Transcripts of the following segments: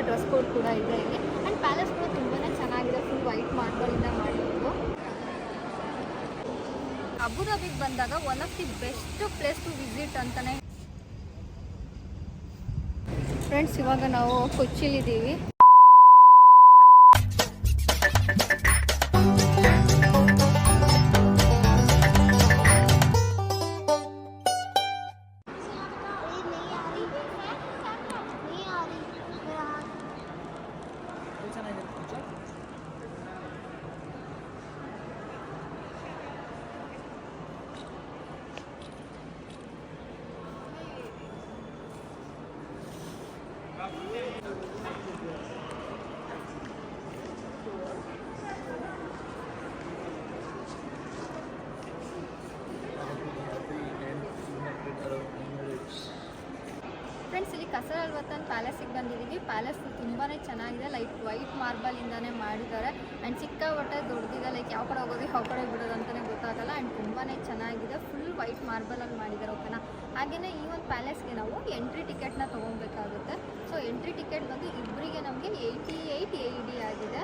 Dress code ಕೂಡ ಇದೆ ಇಲ್ಲಿ. ಆ್ಯಂಡ್ ಪ್ಯಾಲೇಸ್ ಕೂಡ ತುಂಬಾ ಚೆನ್ನಾಗಿದೆ, ಫುಲ್ ವೈಟ್ ಮಾರ್ಬಲಿಂದ ಮಾಡಿರೋದು. ಅಬುದಾಬಿಗೆ ಬಂದಾಗ one of the best place to visit ಅಂತಲೇ. ಫ್ರೆಂಡ್ಸ್, ಇವಾಗ ನಾವು ಕೊಚ್ಚಿಲಿದ್ದೀವಿ. ಫ್ರೆಂಡ್ಸ್, ಇಲ್ಲಿ ಕಸರ್ ಅಲ್ವತ್ತನ್ ಪ್ಯಾಲೇಸಿಗೆ ಬಂದಿದ್ದೀವಿ. ಪ್ಯಾಲೇಸ್ ತುಂಬಾ ಚೆನ್ನಾಗಿದೆ, ಲೈಕ್ ವೈಟ್ ಮಾರ್ಬಲಿಂದನೇ ಮಾಡಿದ್ದಾರೆ. ಆ್ಯಂಡ್ ಸಿಕ್ಕಾಪಟ್ಟೆ ದೊಡ್ಡದಿದೆ, ಲೈಕ್ ಯಾವ ಕಡೆ ಹೋಗೋದು ಯಾವ ಕಡೆ ಬಿಡೋದು ಅಂತಲೇ ಗೊತ್ತಾಗಲ್ಲ. ಆ್ಯಂಡ್ ತುಂಬಾ ಚೆನ್ನಾಗಿದೆ, ಫುಲ್ ವೈಟ್ ಮಾರ್ಬಲಲ್ಲಿ ಮಾಡಿದ್ದಾರೆ. ಓಕೆನಾ. ಹಾಗೆಯೇ ಈ ಒಂದು ಪ್ಯಾಲೇಸ್ಗೆ ನಾವು ಎಂಟ್ರಿ ಟಿಕೆಟ್ನ ತೊಗೊಬೇಕಾಗುತ್ತೆ. ಸೊ ಎಂಟ್ರಿ ಟಿಕೆಟ್ ಬಂದು ಇಬ್ಬರಿಗೆ ನಮಗೆ 88 AED ಆಗಿದೆ.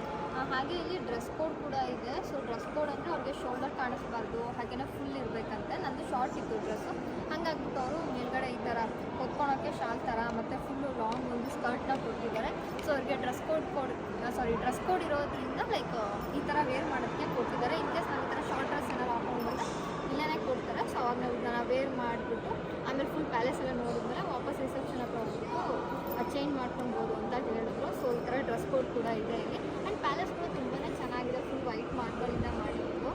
ಹಾಗೆ ಇಲ್ಲಿ ಡ್ರೆಸ್ ಕೋಡ್ ಕೂಡ ಇದೆ. ಸೊ ಡ್ರೆಸ್ ಕೋಡ್ ಅಂದರೆ ಅವ್ರಿಗೆ ಶೋಲ್ಡರ್ ಕಾಣಿಸ್ಬಾರ್ದು, ಹಾಗೆಯೇ ಫುಲ್ ಇರಬೇಕಂತೆ. ನಂದು ಶಾರ್ಟ್ ಇತ್ತು ಡ್ರೆಸ್ಸು, ಹಾಗಾಗ್ಬಿಟ್ಟು ಅವರು ಮೇಲ್ಗಡೆ ಈ ಥರ ಹೊತ್ಕೊಳೋಕ್ಕೆ ಶಾಲ್ ಥರ ಮತ್ತು ಫುಲ್ಲು ಲಾಂಗ್ ಒಂದು ಸ್ಕರ್ಟ್ನ ಕೊಟ್ಟಿದ್ದಾರೆ. ಸೊ ಅವ್ರಿಗೆ ಡ್ರೆಸ್ ಕೋಡ್ ಇರೋದ್ರಿಂದ ಲೈಕ್ ಈ ಥರ ವೇರ್ ಮಾಡೋದಕ್ಕೆ ಕೊಟ್ಟಿದ್ದಾರೆ. ಇನ್ ಕೇಸ್ ನಾವು ಈ ಥರ ಶಾರ್ಟ್ ಡ್ರೆಸ್ ಏನಾರು ಹಾಕೊಂಡು ಬಂದರೆ ಇಲ್ಲೇ ಕೊಡ್ತಾರೆ. ಸೊ ಅವಾಗ ನಾವು ಇದನ್ನು ವೇರ್ ಮಾಡಿಬಿಟ್ಟು ಆಮೇಲೆ ಫುಲ್ ಪ್ಯಾಲೇಸ್ ಎಲ್ಲ ನೋಡಿದ್ಮೇಲೆ ವಾಪಸ್ ರಿಸೆಪ್ಷನ್ ಹತ್ರ ಹೋಗ್ಬಿಟ್ಟು ಚೇಂಜ್ ಮಾಡ್ಕೊಳ್ಬೋದು ಅಂತ ಹೇಳಿದ್ರು. ಸೊ ಈ ಥರ ಡ್ರೆಸ್ ಕೋಡ್ ಕೂಡ ಇದೆ ಇಲ್ಲಿ. ಆ್ಯಂಡ್ ಪ್ಯಾಲೇಸ್ ಕೂಡ ತುಂಬಾ ಚೆನ್ನಾಗಿದೆ, ಫುಲ್ ವೈಟ್ ಮಾರ್ಬಲಿಂದ ಮಾಡಿರೋದು.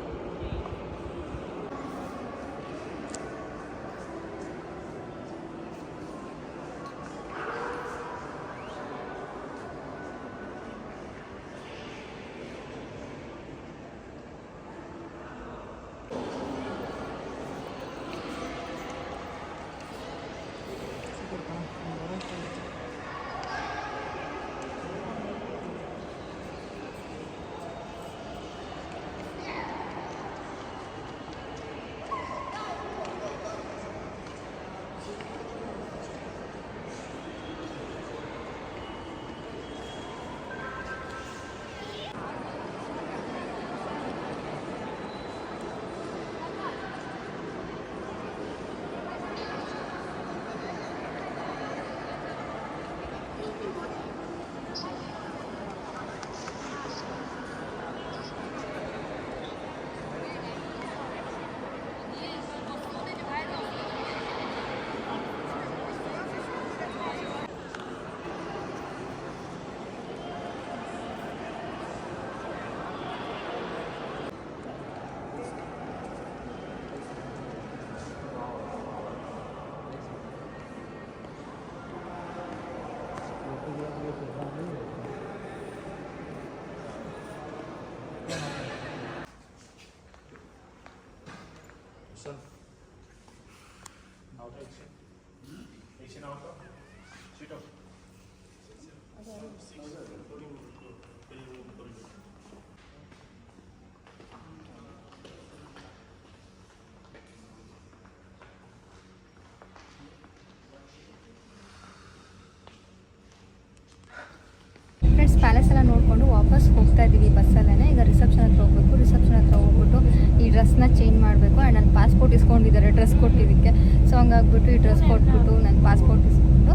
ಫ್ರೆಂಡ್ಸ್, ಪ್ಯಾಲೇಸ್ ಎಲ್ಲ ನೋಡಿಕೊಂಡು ವಾಪಸ್ ಹೋಗ್ತಾ ಇದ್ದೀವಿ ಬಸ್ಸಲ್ಲೇ. ಈಗ ರಿಸೆಪ್ಷನ್ ಹತ್ರ ಹೋಗಬೇಕು. ರಿಸೆಪ್ಷನ್ ಹತ್ರ ಹೋಗ್ಬಿಟ್ಟು ಈ ಡ್ರೆಸ್ನ ಚೇಂಜ್ ಮಾಡಬೇಕು. ಆ್ಯಂಡ್ ನನ್ನ ಪಾಸ್ಪೋರ್ಟ್ ಇಸ್ಕೊಂಡಿದ್ದಾರೆ ಡ್ರೆಸ್ ಕೊಟ್ಟಿದ್ದಕ್ಕೆ. ಸೊ ಹಂಗಾಗ್ಬಿಟ್ಟು ಈ ಡ್ರೆಸ್ ಕೊಟ್ಬಿಟ್ಟು ನನ್ನ ಪಾಸ್ಪೋರ್ಟ್ ಇಸ್ಕೊಂಡು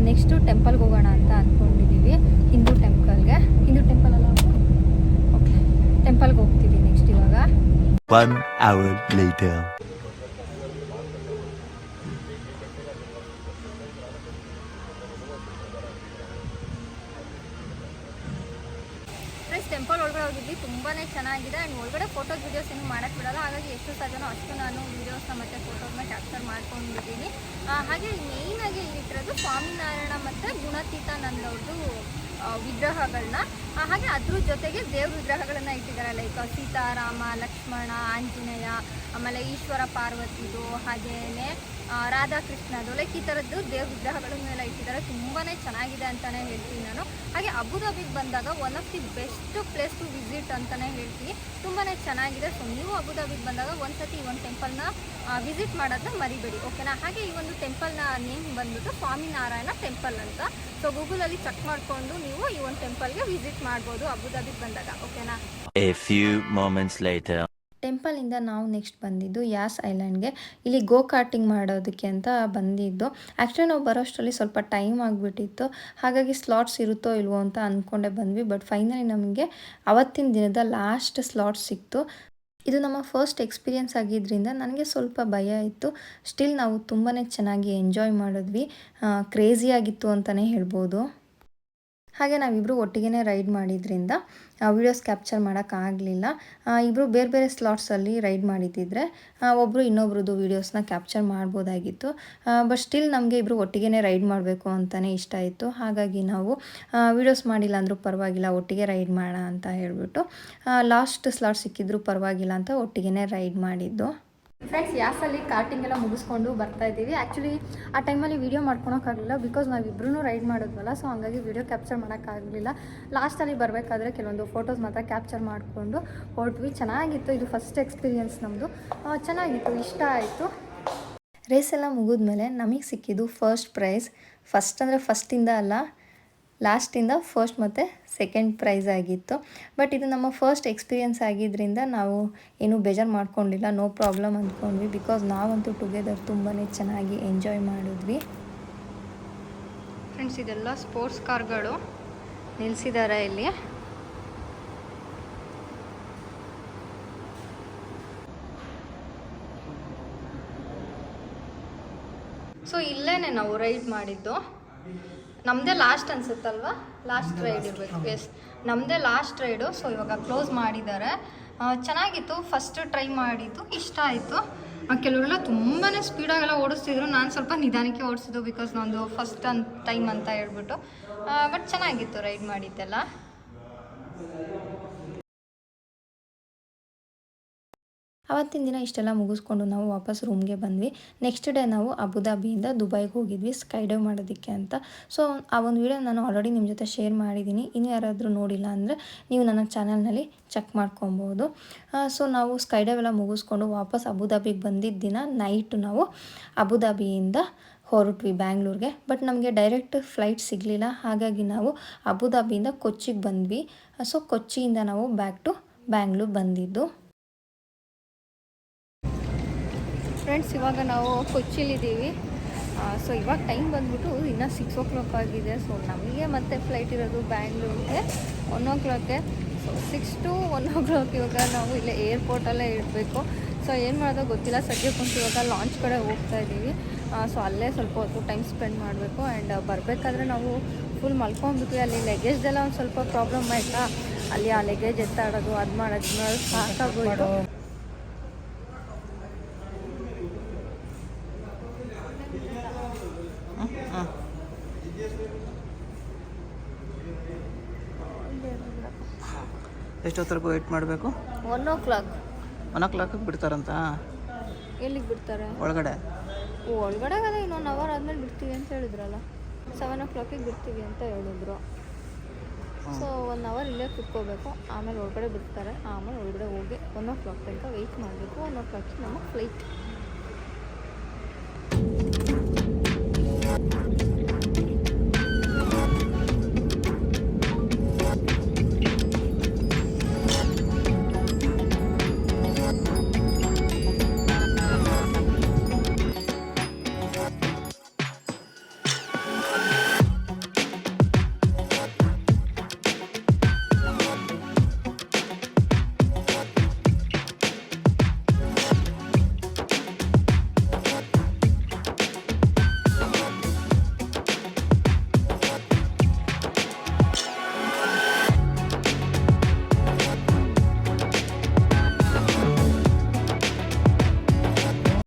ನೆಕ್ಸ್ಟು ಟೆಂಪಲ್ಗೆ ಹೋಗೋಣ ಅಂತ ಅಂದ್ಕೊಂಡಿದ್ದೀವಿ. ಹಿಂದೂ ಟೆಂಪಲ್ ಅಲ್ಲ, ಓಕೆ, ಟೆಂಪಲ್ಗೆ ಹೋಗ್ತೀವಿ ನೆಕ್ಸ್ಟ್ ಇವಾಗ. 1 hour later. ಟೆಂಪಲ್ ಒಳಗಡೆ ಹೋಗಿದ್ವಿ, ತುಂಬಾ ಚೆನ್ನಾಗಿದೆ. ಆ್ಯಂಡ್ ಒಳಗಡೆ ಫೋಟೋಸ್ ವೀಡಿಯೋಸ್ ಏನು ಮಾಡೋಕ್ಕೆ ಬಿಡೋಲ್ಲ. ಹಾಗಾಗಿ ಎಷ್ಟು ಸಾಧ್ಯನೋ ಅಷ್ಟು ನಾನು ವೀಡಿಯೋಸ್ನ ಮತ್ತು ಫೋಟೋಸ್ನ ಕ್ಯಾಪ್ಚರ್ ಮಾಡ್ಕೊಂಡಿದ್ದೀನಿ. ಹಾಗೆ ಮೇಯ್ನಾಗಿ ಇಲ್ಲಿಟ್ಟಿರೋದು ಸ್ವಾಮಿನಾರಾಯಣ ಮತ್ತು ಗುಣಾತೀತಾನಂದವ್ರದ್ದು ವಿಗ್ರಹಗಳನ್ನ. ಹಾಗೆ ಅದ್ರ ಜೊತೆಗೆ ದೇವ್ರ ವಿಗ್ರಹಗಳನ್ನು ಇಟ್ಟಿದ್ದಾರೆ. ಲೈಕ್ ಸೀತಾರಾಮ, ಲಕ್ಷ್ಮಣ, ಆಂಜನೇಯ, ಆಮೇಲೆ ಈಶ್ವರ ಪಾರ್ವತಿದು, ಹಾಗೆಯೇ ರಾಧಾಕೃಷ್ಣದು, ಲೈಕ್ ಈ ಥರದ್ದು ದೇವ್ರ ವಿಗ್ರಹಗಳನ್ನೆಲ್ಲ ಇಟ್ಟಿದ್ದಾರೆ. ತುಂಬಾ ಚೆನ್ನಾಗಿದೆ ಅಂತಲೇ ಹೇಳ್ತೀನಿ ನಾನು. ಹಾಗೆ ಅಬುದಾಬಿಗೆ ಬಂದಾಗ one of the best place to visit ಅಂತಲೇ ಹೇಳ್ತೀನಿ. ತುಂಬಾ ಚೆನ್ನಾಗಿದೆ. ಸೊ ನೀವು ಅಬುದಾಬಿಗೆ ಬಂದಾಗ ಒಂದ್ಸತಿ ಈ ಒಂದು ಟೆಂಪಲ್ನ ವಿಸಿಟ್ ಮಾಡೋದನ್ನ ಮರಿಬೇಡಿ, ಓಕೆನಾ. ಹಾಗೆ ಈ ಒಂದು ಟೆಂಪಲ್ನ ನೇಮ್ ಬಂದ್ಬಿಟ್ಟು ಸ್ವಾಮಿನಾರಾಯಣ ಟೆಂಪಲ್ ಅಂತ. ಸೊ ಗೂಗಲಲ್ಲಿ ಚೆಕ್ ಮಾಡಿಕೊಂಡು ನೀವು ಈ ಒಂದು ಟೆಂಪಲ್ಗೆ ವಿಸಿಟ್ ಮಾಡ್ಬೋದು ಅಬುದಾಬಿಗೆ ಬಂದಾಗ, ಓಕೆನಾ. A few moments later. ಟೆಂಪಲಿಂದ ನಾವು ನೆಕ್ಸ್ಟ್ ಬಂದಿದ್ದು ಯಾಸ್ ಐಲ್ಯಾಂಡ್ಗೆ. ಇಲ್ಲಿ ಗೋ ಕಾರ್ಟಿಂಗ್ ಮಾಡೋದಕ್ಕೆ ಅಂತ ಬಂದಿದ್ದು. ಆ್ಯಕ್ಚುಲಿ ನಾವು ಬರೋಷ್ಟರಲ್ಲಿ ಸ್ವಲ್ಪ ಟೈಮ್ ಆಗಿಬಿಟ್ಟಿತ್ತು, ಹಾಗಾಗಿ ಸ್ಲಾಟ್ಸ್ ಇರುತ್ತೋ ಇಲ್ವೋ ಅಂತ ಅಂದ್ಕೊಂಡೆ ಬಂದ್ವಿ. ಬಟ್ ಫೈನಲಿ ನಮಗೆ ಅವತ್ತಿನ ದಿನದ ಲಾಸ್ಟ್ ಸ್ಲಾಟ್ ಸಿಕ್ತು. ಇದು ನಮ್ಮ ಫಸ್ಟ್ ಎಕ್ಸ್ಪೀರಿಯೆನ್ಸ್ ಆಗಿದ್ದರಿಂದ ನನಗೆ ಸ್ವಲ್ಪ ಭಯ ಇತ್ತು. ಸ್ಟಿಲ್ ನಾವು ತುಂಬಾ ಚೆನ್ನಾಗಿ ಎಂಜಾಯ್ ಮಾಡಿದ್ವಿ. ಕ್ರೇಜಿಯಾಗಿತ್ತು ಅಂತಲೇ ಹೇಳ್ಬೋದು. ಹಾಗೆ ನಾವಿಬ್ಬರು ಒಟ್ಟಿಗೆ ರೈಡ್ ಮಾಡಿದ್ರಿಂದ ವೀಡಿಯೋಸ್ ಕ್ಯಾಪ್ಚರ್ ಮಾಡೋಕ್ಕಾಗಲಿಲ್ಲ. ಇಬ್ಬರು ಬೇರೆ ಬೇರೆ ಸ್ಲಾಟ್ಸಲ್ಲಿ ರೈಡ್ ಮಾಡಿದ್ದಿದ್ರೆ ಒಬ್ಬರು ಇನ್ನೊಬ್ರದ್ದು ವೀಡಿಯೋಸ್ನ ಕ್ಯಾಪ್ಚರ್ ಮಾಡ್ಬೋದಾಗಿತ್ತು. ಬಟ್ ಸ್ಟಿಲ್ ನಮಗೆ ಇಬ್ಬರು ಒಟ್ಟಿಗೆ ರೈಡ್ ಮಾಡಬೇಕು ಅಂತಲೇ ಇಷ್ಟ ಇತ್ತು. ಹಾಗಾಗಿ ನಾವು ವೀಡಿಯೋಸ್ ಮಾಡಿಲ್ಲ ಅಂದರೂ ಪರವಾಗಿಲ್ಲ, ಒಟ್ಟಿಗೆ ರೈಡ್ ಮಾಡೋಣ ಅಂತ ಹೇಳಿಬಿಟ್ಟು ಲಾಸ್ಟ್ ಸ್ಲಾಟ್ ಸಿಕ್ಕಿದ್ರು ಪರವಾಗಿಲ್ಲ ಅಂತ ಒಟ್ಟಿಗೆ ರೈಡ್ ಮಾಡಿದ್ದು. ಫ್ರೆಂಡ್ಸ್, ಯಾಸಲ್ಲಿ ಕಾರ್ಟಿಂಗ್ ಎಲ್ಲ ಮುಗಿಸ್ಕೊಂಡು ಬರ್ತಾ ಇದ್ದೀವಿ. ಆ್ಯಕ್ಚುಲಿ ಆ ಟೈಮಲ್ಲಿ ವೀಡಿಯೋ ಮಾಡ್ಕೊಳಕ್ಕಾಗಲಿಲ್ಲ, ಬಿಕಾಸ್ ನಾವಿಬ್ರೂ ರೈಡ್ ಮಾಡಿದ್ವಲ್ಲ. ಸೊ ಹಂಗಾಗಿ ವೀಡಿಯೋ ಕ್ಯಾಪ್ಚರ್ ಮಾಡೋಕ್ಕಾಗಲಿಲ್ಲ. ಲಾಸ್ಟಲ್ಲಿ ಬರಬೇಕಾದ್ರೆ ಕೆಲವೊಂದು ಫೋಟೋಸ್ ಮಾತ್ರ ಕ್ಯಾಪ್ಚರ್ ಮಾಡಿಕೊಂಡು ಹೊರಟ್ವಿ. ಚೆನ್ನಾಗಿತ್ತು. ಇದು ಫಸ್ಟ್ ಎಕ್ಸ್ಪೀರಿಯೆನ್ಸ್ ನಮ್ಮದು. ಚೆನ್ನಾಗಿತ್ತು, ಇಷ್ಟ ಆಯಿತು. ರೇಸ್ ಎಲ್ಲ ಮುಗಿದ್ಮೇಲೆ ನಮಗೆ ಸಿಕ್ಕಿದ್ದು ಫಸ್ಟ್ ಪ್ರೈಸ್. ಫಸ್ಟ್ ಅಂದರೆ ಫಸ್ಟಿಂದ ಅಲ್ಲ, ಲಾಸ್ಟಿಂದ ಫಸ್ಟ್ ಮತ್ತು ಸೆಕೆಂಡ್ ಪ್ರೈಸ್ ಆಗಿತ್ತು. ಬಟ್ ಇದು ನಮ್ಮ ಫಸ್ಟ್ ಎಕ್ಸ್ಪೀರಿಯೆನ್ಸ್ ಆಗಿದ್ದರಿಂದ ನಾವು ಏನೂ ಬೇಜಾರು ಮಾಡ್ಕೊಂಡಿಲ್ಲ, ನೋ ಪ್ರಾಬ್ಲಮ್ ಅಂದ್ಕೊಂಡ್ವಿ. ಬಿಕಾಸ್ ನಾವಂತೂ ಟುಗೆದರ್ ತುಂಬಾ ಚೆನ್ನಾಗಿ ಎಂಜಾಯ್ ಮಾಡಿದ್ವಿ. ಫ್ರೆಂಡ್ಸ್, ಇದೆಲ್ಲ ಸ್ಪೋರ್ಟ್ಸ್ ಕಾರ್ಗಳು ನಿಲ್ಲಿಸಿದ್ದಾರೆ ಇಲ್ಲಿ. ಸೊ ಇಲ್ಲೇ ನಾವು ರೈಡ್ ಮಾಡಿದ್ದು. ನಮ್ಮದೇ ಲಾಸ್ಟ್ ಅನ್ಸುತ್ತಲ್ವಾ, ಲಾಸ್ಟ್ ರೈಡ್ ಇರಬೇಕು. ಎಸ್, ನಮ್ಮದೇ ಲಾಸ್ಟ್ ರೈಡು. ಸೊ ಇವಾಗ ಕ್ಲೋಸ್ ಮಾಡಿದ್ದಾರೆ. ಚೆನ್ನಾಗಿತ್ತು. ಫಸ್ಟ್ ಟ್ರೈ ಮಾಡಿದ್ದು, ಇಷ್ಟ ಆಯಿತು. ಕೆಲವರೆಲ್ಲ ತುಂಬಾ ಸ್ಪೀಡಾಗೆಲ್ಲ ಓಡಿಸ್ತಿದ್ರು. ನಾನು ಸ್ವಲ್ಪ ನಿಧಾನಕ್ಕೆ ಓಡಿಸಿದ್ದು, ಬಿಕಾಸ್ ನಂದು ಫಸ್ಟ್ ಟೈಮ್ ಅಂತ ಹೇಳ್ಬಿಟ್ಟು. ಬಟ್ ಚೆನ್ನಾಗಿತ್ತು ರೈಡ್ ಮಾಡಿದ್ದೆಲ್ಲ. ಆವತ್ತಿನ ದಿನ ಇಷ್ಟೆಲ್ಲ ಮುಗಿಸ್ಕೊಂಡು ನಾವು ವಾಪಸ್ ರೂಮ್ಗೆ ಬಂದ್ವಿ. ನೆಕ್ಸ್ಟ್ ಡೇ ನಾವು ಅಬುದಾಬಿಯಿಂದ ದುಬೈಗೆ ಹೋಗಿದ್ವಿ ಸ್ಕೈ ಡೈವ್ ಮಾಡೋದಕ್ಕೆ ಅಂತ. ಸೊ ಆ ಒಂದು ವಿಡಿಯೋ ನಾನು ಆಲ್ರೆಡಿ ನಿಮ್ಮ ಜೊತೆ ಶೇರ್ ಮಾಡಿದ್ದೀನಿ. ಇನ್ನು ಯಾರಾದರೂ ನೋಡಿಲ್ಲ ಅಂದರೆ ನೀವು ನನ್ನ ಚಾನಲ್ನಲ್ಲಿ ಚೆಕ್ ಮಾಡ್ಕೊಬೋದು. ಸೊ ನಾವು ಸ್ಕೈ ಡೈವ್ ಎಲ್ಲ ಮುಗಿಸ್ಕೊಂಡು ವಾಪಸ್ ಅಬುದಾಬಿಗೆ ಬಂದಿದ್ದ ದಿನ ನೈಟು ನಾವು ಅಬುದಾಬಿಯಿಂದ ಹೊರಟ್ವಿ ಬ್ಯಾಂಗ್ಳೂರಿಗೆ. ಬಟ್ ನಮಗೆ ಡೈರೆಕ್ಟ್ ಫ್ಲೈಟ್ ಸಿಗಲಿಲ್ಲ. ಹಾಗಾಗಿ ನಾವು ಅಬುದಾಬಿಯಿಂದ ಕೊಚ್ಚಿಗೆ ಬಂದ್ವಿ. ಸೊ ಕೊಚ್ಚಿಯಿಂದ ನಾವು ಬ್ಯಾಕ್ ಟು ಬ್ಯಾಂಗ್ಳೂರು ಬಂದಿದ್ದು. ಫ್ರೆಂಡ್ಸ್, ಇವಾಗ ನಾವು ಕೊಚ್ಚಿಲಿದ್ದೀವಿ. ಸೊ ಇವಾಗ ಟೈಮ್ ಬಂದ್ಬಿಟ್ಟು ಇನ್ನೂ 6 o'clock ಆಗಿದೆ. ಸೊ ನಮಗೆ ಮತ್ತೆ ಫ್ಲೈಟ್ ಇರೋದು ಬ್ಯಾಂಗ್ಳೂರಿಗೆ 1 o'clock. ಸೊ 6 to 1 o'clock ಇವಾಗ ನಾವು ಇಲ್ಲೇ ಏರ್ಪೋರ್ಟಲ್ಲೇ ಇರಬೇಕು. ಸೊ ಏನು ಮಾಡೋದೋ ಗೊತ್ತಿಲ್ಲ. ಸದ್ಯಕ್ಕಂತೂ ಇವಾಗ ಲಾಂಚ್ ಕಡೆ ಹೋಗ್ತಾ ಇದ್ದೀವಿ. ಸೊ ಅಲ್ಲೇ ಸ್ವಲ್ಪ ಹೊತ್ತು ಟೈಮ್ ಸ್ಪೆಂಡ್ ಮಾಡಬೇಕು. ಆ್ಯಂಡ್ ಬರಬೇಕಾದ್ರೆ ನಾವು ಫುಲ್ ಮಲ್ಕೊಂಡ್ಬಿಟ್ವಿ. ಅಲ್ಲಿ ಲಗೇಜ್ದೆಲ್ಲ ಒಂದು ಸ್ವಲ್ಪ ಪ್ರಾಬ್ಲಮ್ ಆಯಿತಾ, ಅಲ್ಲಿ ಆ ಲಗೇಜ್ ಎತ್ತಾಡೋದು ಅದು ಮಾಡೋದು ಸಾಕಾಗೋಯ್ತು. ಎಷ್ಟೊತ್ತರೆಗೂ ವೆಯ್ಟ್ ಮಾಡಬೇಕು? 1 o'clock. 1 o'clock ಬಿಡ್ತಾರಂತ. ಎಲ್ಲಿಗೆ ಬಿಡ್ತಾರೆ? ಒಳಗಡೆ ಒಳಗಡೆ ಇನ್ನೊಂದು ಅವರ್ ಆದಮೇಲೆ ಬಿಡ್ತೀವಿ ಅಂತ ಹೇಳಿದ್ರಲ್ಲ. 7 o'clock ಬಿಡ್ತೀವಿ ಅಂತ ಹೇಳಿದ್ರು. ಸೊ 1 hour ಇಲ್ಲೇ ಕುತ್ಕೋಬೇಕು, ಆಮೇಲೆ ಒಳಗಡೆ ಬಿಡ್ತಾರೆ. ಆಮೇಲೆ ಒಳಗಡೆ ಹೋಗಿ 1 o'clock ತನಕ ವೆಯ್ಟ್ ಮಾಡಬೇಕು. 1 o'clock ನಮಗೆ ಫ್ಲೈಟ್.